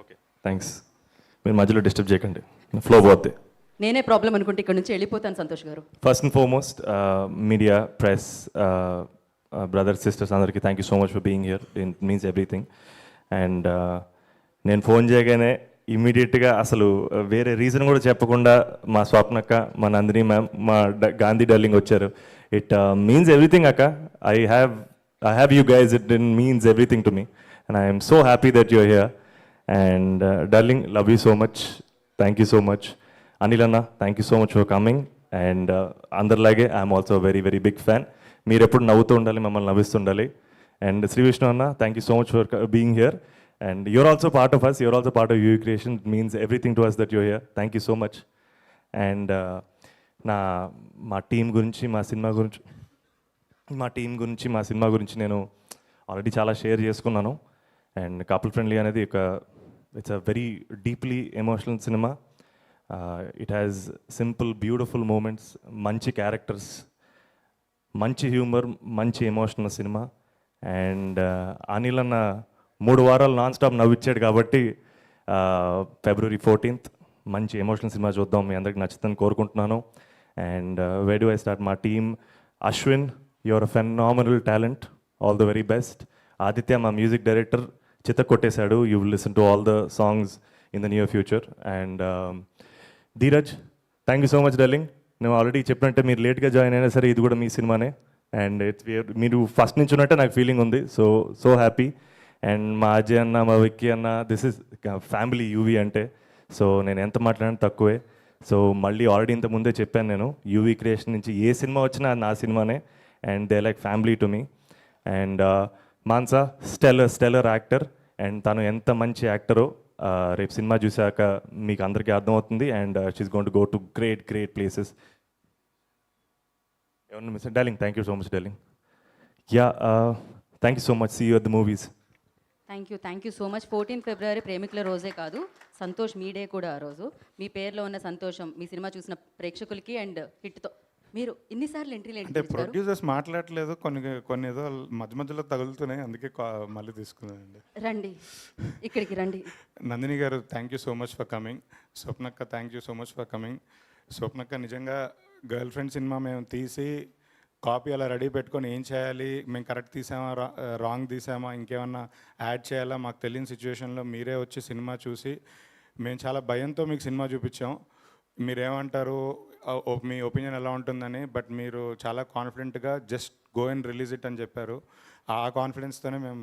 Okay, thanks. మీరు మధ్యలో disturb చేయకండి, ఫ్లో పోద్ది. నేనే ప్రాబ్లం అనుకుంటే ఇక్కడ నుంచి వెళ్ళిపోతాను Santosh garu. First and foremost media, press, brothers, sisters అందరికీ thank you so much for being here. It means everything. And నేను ఫోన్ చేయగానే ఇమీడియట్గా అసలు వేరే రీజన్ కూడా చెప్పకుండా మా స్వప్నక్క, మా నందిని మ్యామ్, మా గాంధీ డార్లింగ్ వచ్చారు. ఇట్ మీన్స్ ఎవ్రీథింగ్ అక్క. I have you guys. It means everything to me and I'm so happy that your here. And darling, love you so much. Thank you so much. Anil అన్న, thank you so much for coming. And అందరిలాగే I'm also very very big fan. మీరు ఎప్పుడు నవ్వుతూ ఉండాలి, మమ్మల్ని నవ్విస్తుండాలి. And Shri Vishnu అన్న, thank you so much for being here. And your also part of us, your also part of UV creation. It means everything to us that your here. Thank you so much. And మా team గురించి, మా cinema గురించి నేను already చాలా share చేసుకున్నాను. And Couple Friendly అనేది it's a very deeply emotional cinema. It has simple beautiful moments, మంచి characters, మంచి హ్యూమర్, మంచి ఎమోషనల్ సినిమా. అండ్ అనిల్ అన్న 3 వారాలు నాన్ స్టాప్ నవ్విచ్చాడు కాబట్టి February 14th మంచి ఎమోషనల్ సినిమా చూద్దాం. మీ అందరికి నచ్చుతుందని కోరుకుంటున్నాను. And where do I start? మా team, Ashwin, your a phenomenal talent, all the very best. Aditya, మా మ్యూజిక్ డైరెక్టర్, చిత్త కొట్టేశాడు. You will listen to all the songs in the near future. And Dheeraj, thank you so much darling. నేను already చెప్పినట్టే మీరు లేట్గా join అయినా సరే ఇది కూడా మీ సినిమానే. అండ్ మీరు ఫస్ట్ నుంచి ఉన్నట్టే నాకు ఫీలింగ్ ఉంది. So happy. అండ్ మా అజయ్ అన్న, మా విక్కీ అన్న, దిస్ ఇస్ ఫ్యామిలీ యూవీ అంటే. సో నేను ఎంత మాట్లాడినా తక్కువే. సో మళ్ళీ ఆల్రెడీ ఇంత ముందే చెప్పాను, నేను యూవీ క్రియేషన్ నుంచి ఏ సినిమా వచ్చినా నా సినిమానే. And they like family to me. And Mansa, stellar actor. And తను ఎంత మంచి యాక్టరో రేపు సినిమా చూశాక మీకు అందరికీ అర్థమవుతుంది. And she's going to go to great places. ఎవరన్నా miss? Darling, thank you so much darling. Yeah, thank you so much. See you at the movies. Thank you so much. 14 ఫిబ్రవరి ప్రేమికుల రోజే కాదు, సంతోష్ మీ డే కూడా ఆ రోజు. మీ పేరులో ఉన్న సంతోషం మీ సినిమా చూసిన ప్రేక్షకులకి అండ్ హిట్తో మీరు ఇన్నిసార్లు ఎంట్రీలు అంటే ప్రొడ్యూసర్స్ మాట్లాడలేదు, కొన్ని ఏదో మధ్యలో తగులుతున్నాయి, అందుకే మళ్ళీ తీసుకున్నానండి. రండి, ఇక్కడికి రండి. Nandini garu, thank you so much for coming. స్వప్నక్క, thank you so much for coming. స్వప్నక్క, నిజంగా గర్ల్ ఫ్రెండ్ సినిమా మేము తీసి కాపీ అలా రెడీ పెట్టుకొని ఏం చేయాలి, మేము కరెక్ట్ తీసామా, రాంగ్ తీసామా, ఇంకేమన్నా యాడ్ చేయాలా మాకు తెలియని సిచ్యువేషన్లో మీరే వచ్చి సినిమా చూసి మేము చాలా భయంతో మీకు సినిమా చూపించాం. మీరేమంటారు, మీ ఒపీనియన్ ఎలా ఉంటుందని, బట్ మీరు చాలా కాన్ఫిడెంట్గా just go and release it అని చెప్పారు. ఆ కాన్ఫిడెన్స్తోనే మేము